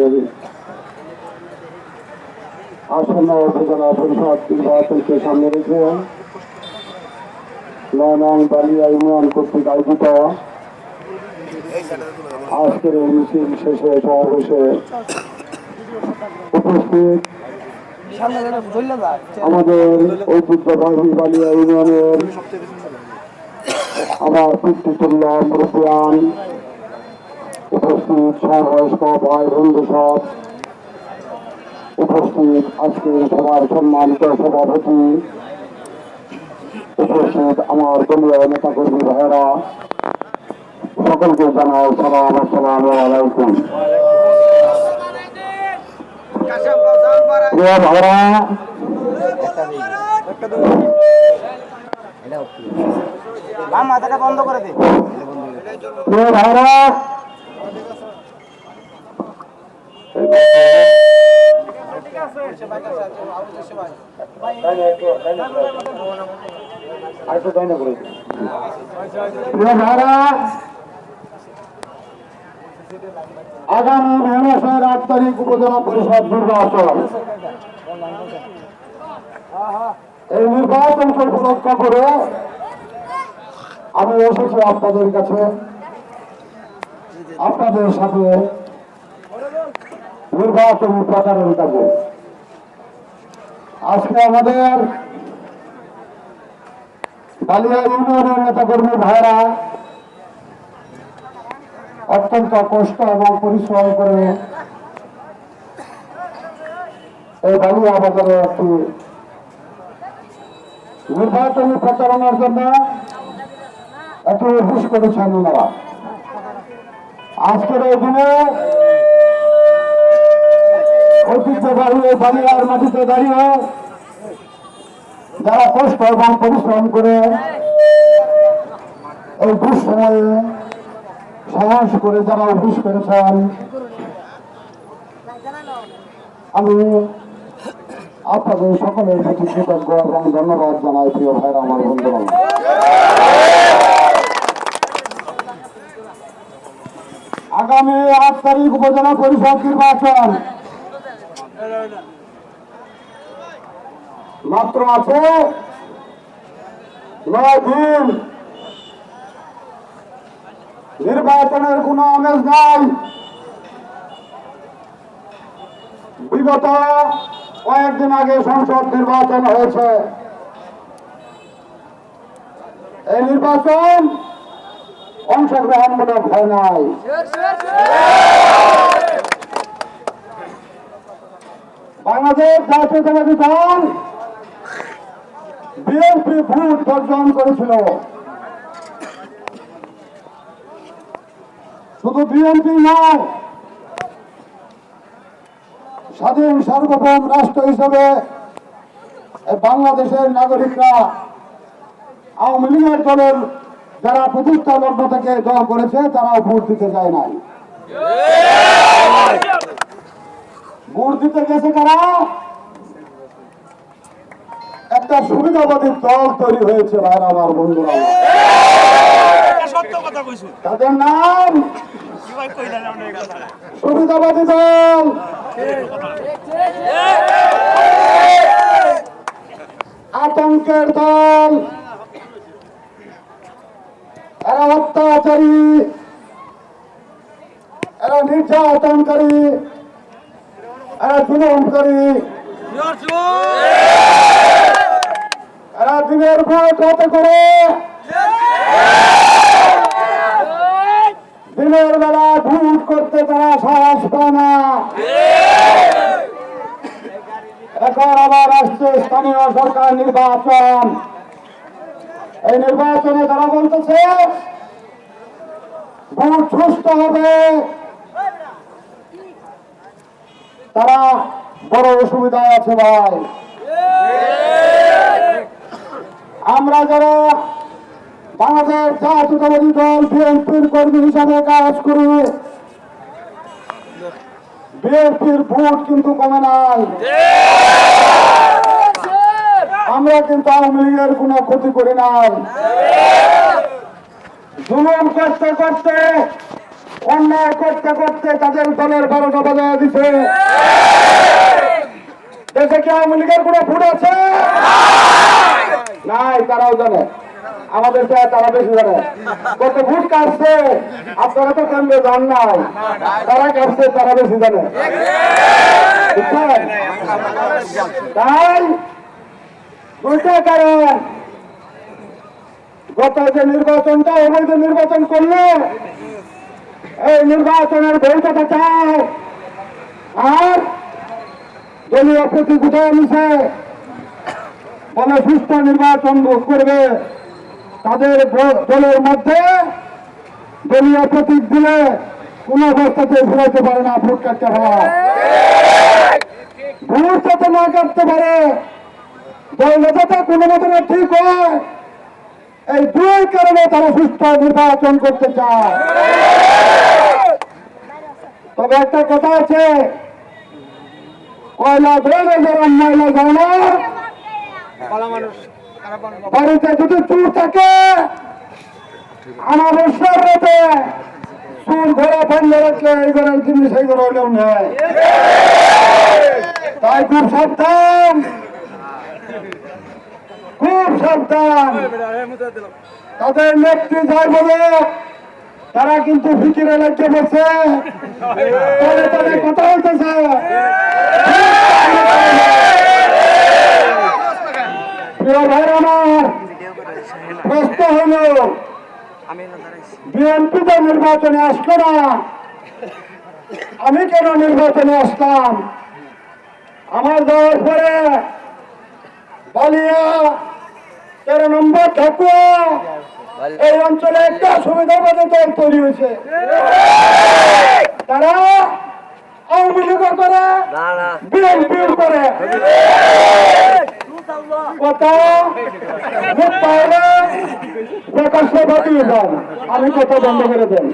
ইউনিয়নের আসন্ন উপজেলা পরিষদ নির্বাচনকে সামনে রেখে ৯ নং বালিয়া ইউনিয়ন কর্তৃক আয়োজিত আজকের এই মিছিল শেষে সমাবেশে উপস্থিত আমাদের ঐতিহ্যবাহী বালিয়া ইউনিয়নের আমার পিতৃতুল্য মুরব্বিয়ান, উপস্থিত সমবয়স্ক ভাই বন্ধু সব উপস্থিত, আজকের সবার সম্মানিত সভাপতি, উপস্থিত আমার দলীয় নেতাকর্মী ভাইয়েরা, সকলকে জানাই সালাম, আসসালামু আলাইকুম। প্রিয় ভাইরা, মাথাটা বন্ধ করে দে। প্রিয় ভাইরা, আগামী মে মাসের ৮ তারিখ উপজেলা পরিষদ নির্বাচন, এই নির্বাচনকে উপলক্ষ করে আমি এসেছি আপনাদের কাছে, আপনাদের সাথে নির্বাচনী প্রচারের কাজে। আজকে আমাদের বালিয়া ইউনিয়নের নেতাকর্মী ভাইরা অত্যন্ত কষ্ট এবং পরিশ্রম করে এই বালিয়া বাজারে একটি নির্বাচনী প্রচারণার জন্য একটি অফিস করেছেন ওনারা। আজকের এই দিনে ঐতিহ্যবাহী বালিয়ার মাটিতে দাঁড়িয়ে যারা কষ্ট এবং পরিশ্রম করে এই দুঃসময়ে সাহস করে যারা অফিস করেছেন, আমি আপনাদের সকলের প্রতি কৃতজ্ঞ এবং ধন্যবাদ জানাই। প্রিয় ভাইরা, আমার বন্ধুরা, আগামী ৮ তারিখ উপজেলা পরিষদ নির্বাচন মাত্র আছে ৯ দিন। নির্বাচনের কোনো আমেজ নাই। বিগত কয়েকদিন আগে সংসদ নির্বাচন হয়েছে। এই নির্বাচন অংশগ্রহণমূলক হয় নাই। বাংলাদেশ জাতীয়তাবাদী দল বিএনপি ভোট বর্জন করেছিল। শুধু বিএনপি নয়, স্বাধীন সার্বভৌম রাষ্ট্র হিসেবে বাংলাদেশের নাগরিকরা আওয়ামী লীগের দলের যারা প্রতিষ্ঠা লগ্ন থেকে দল করেছে তারাও ভোট দিতে যায় নাই। ভোট দিতে গেছে কারা? একটা সুবিধাবাদী দল তৈরি হয়েছে ভাইরা, আমার বন্ধুরা। তাদের নাম সুবিধাবাদী দল। আতঙ্কের দল। এরা অত্যাচারী, এরা নির্যাতনকারী, এরা জুলুমকারী, এরা দিনের ভোট রাতে করে, দিনের বেলা ভোট করতে তারা সাহস পায় না। এখন আবার আসছে স্থানীয় সরকার নির্বাচন। এই নির্বাচনে তারা বলতেছে ভোট সুষ্ঠু হবে। তারা বড় অসুবিধায় আছে ভাই। আমরা যারা বাংলাদেশ জাতীয়তাবাদী দল বিএনপির কর্মী হিসাবে কাজ করি, বিএনপির ভোট কিন্তু কমে নাই। আমরা কিন্তু আওয়ামী লীগের কোন ক্ষতি করি নাই। জুলুম করতে করতে অন্যায় করতে করতে তাদের দলের 12টা বাজায় দিছে। দেশে কি আওয়ামী লীগের কোনো ভোট আছে? নাই, তারাও জানে। আমাদের তারা বেশি জানে। কত ভোট কাটছে আপনারা তো কেন্দ্রে যান নাই, তারা কাটছে তারা বেশি জানে। বুঝছেন? তাই দুইটা কারণ, গত যে নির্বাচনটা অবৈধ নির্বাচন করলে এই নির্বাচনের বৈধতা চায়, আর দলীয় প্রতীক উঠে নিছে বলে সুষ্ঠু নির্বাচন করবে। তাদের দলের মধ্যে দলীয় প্রতীক দিলে কোন অবস্থাতে ঘুরাইতে পারে না ভোট কাটতে হওয়া। ভোট যাতে না কাটতে পারে, দল যাতে কোনো মতনে ঠিক হয়, এই দুই কারণে তারা সুষ্ঠু নির্বাচন করতে চায়। তবে একটা কথা আছে, কয়লা ধরে যারা ময়লা যায় না, বাড়িতে যদি চুর থাকে আমার রাতে চুর ঘরে বন্ধ রাখলে এই ঘরের জিনিস এই ঘরে হইলেও নেয়। তাই খুব সাবধান, খুব সাবধান। তাদের নেত্রী যাই বলে তারা কিন্তু ফিকিরে লেগে বসে তাদের কথা হইতেছে। প্রিয় ভাই আমার, প্রশ্ন হল বিএনপি তো নির্বাচনে আসলো না, আমি কেন নির্বাচনে আসলাম? আমার যাওয়ার পরে বালিয়া 13 নম্বর ঠাকুয়া এই অঞ্চলে একটা সুবিধাবাদী দল তৈরি হয়েছে। তারা আওয়ামী লীগ করে, বিএনপি করে, কথা মুখ পাইলে প্রকাশ্যে বাতিল যান, আমি কথা বন্ধ করে দেন।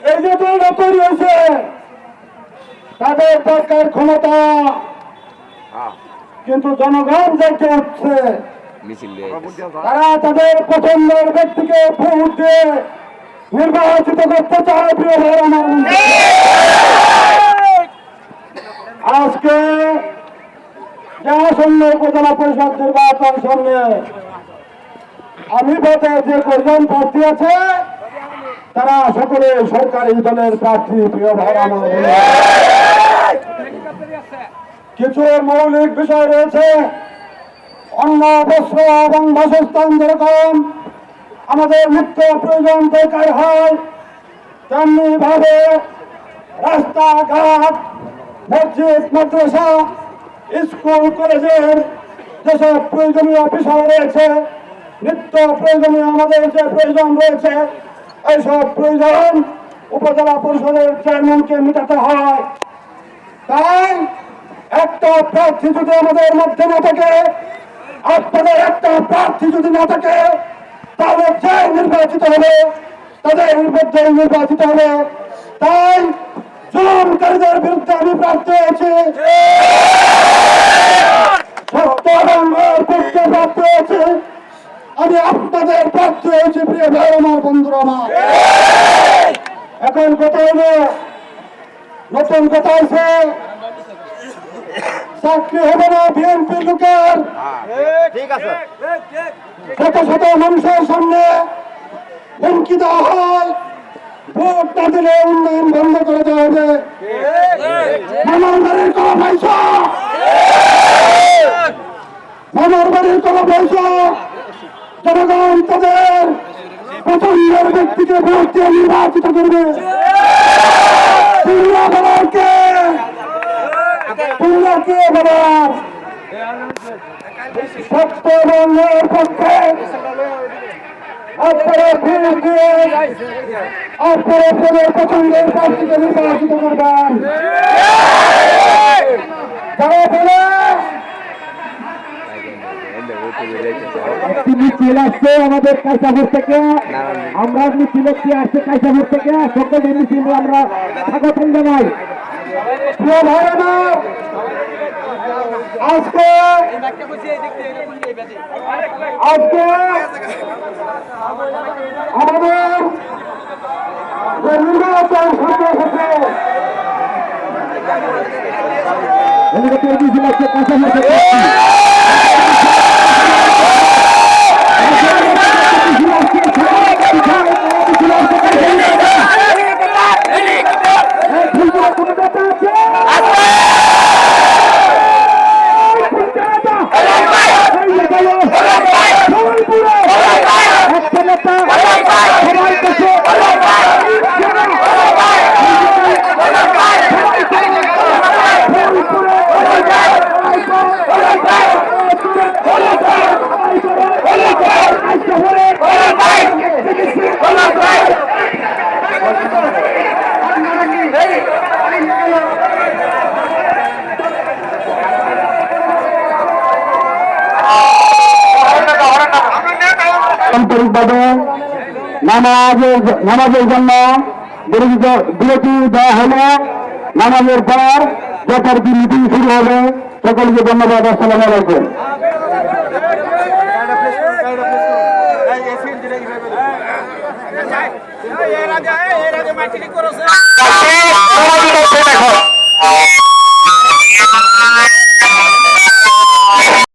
এই যে দলটা তৈরি হয়েছে তাদের দরকার ক্ষমতা, কিন্তু জনগণ দেখে উঠছে তারা তাদের পছন্দের ব্যক্তিকে ভোট দিয়ে নির্বাচিত করতে চায়। প্রিয় ভাই আমার, আজকে যে আসন্ন উপজেলা পরিষদ নির্বাচন সামনে, আমি ভোটে যে কজন প্রার্থী আছে তারা সকলে সরকারি দলের প্রার্থী। প্রিয় ভাই আমার, কিছু মৌলিক বিষয় রয়েছে, অন্ন, বস্ত্র এবং বাসস্থান যেরকম আমাদের নিত্য প্রয়োজন দরকার হয়, তেমনি ভাবে রাস্তাঘাট, মসজিদ, মাদ্রাসা, স্কুল, কলেজের যেসব প্রয়োজনীয় বিষয় রয়েছে, নিত্য প্রয়োজনীয় আমাদের যে প্রয়োজন রয়েছে, এইসব প্রয়োজন উপজেলা পরিষদের চেয়ারম্যানকে মেটাতে হয়। তাই একটা প্রার্থী যদি আমাদের মধ্যে না থাকে, আপনাদের একটা প্রার্থী যদি না থাকে, তাহলে যে নির্বাচিত হবে তাদের মধ্যে নির্বাচিত হবে। তাই জুলুমকারীদের বিরুদ্ধে আমি প্রার্থী হয়েছি, সত্য এবং পক্ষে প্রার্থী হয়েছি, আমি আপনাদের প্রার্থী হয়েছি। প্রিয় ভাই আমার, বন্ধুরা আমার, এখন কথা হলো, নতুন কথা আছে, চাকরি হবে না বিএনপি লোকের। শত শত মানুষের সামনে হুমকি দেওয়া হয়, ভোট না দিলে উন্নয়ন বন্ধ করে দেওয়া হবে। মামার বাড়ির কোনো পয়সা, মামার বাড়ির কোনো পয়সা জনগণ তাদের পছন্দের ব্যক্তিকে ভোট দিয়ে নির্বাচিত করবে। তোমরা কে বলার সত্য এবং ন্যায়ের পক্ষে আপনারা ভোট দিয়ে আপনারা আপনাদের পছন্দের প্রার্থীকে নির্বাচিত করবেন। যারা বলে মিছিল আসছে আমাদের কাইসাপুর থেকে, আমরা মিছিল আসছে কাইসাপুর থেকে, সকল মিছিল আমরা স্বাগতম জানাই। প্রিয় ভাই আমার, আজকে আমাদের যে নির্বাচন সামনে এসেছে আন্তরিকভাবে নামাজের জন্য বিরতি দেওয়া হলো। নামাজের পর যথারীতি মিটিং শুরু হবে। সকলকে ধন্যবাদ। আসসালামু আলাইকুম। এর আগে মাইকিং করেছে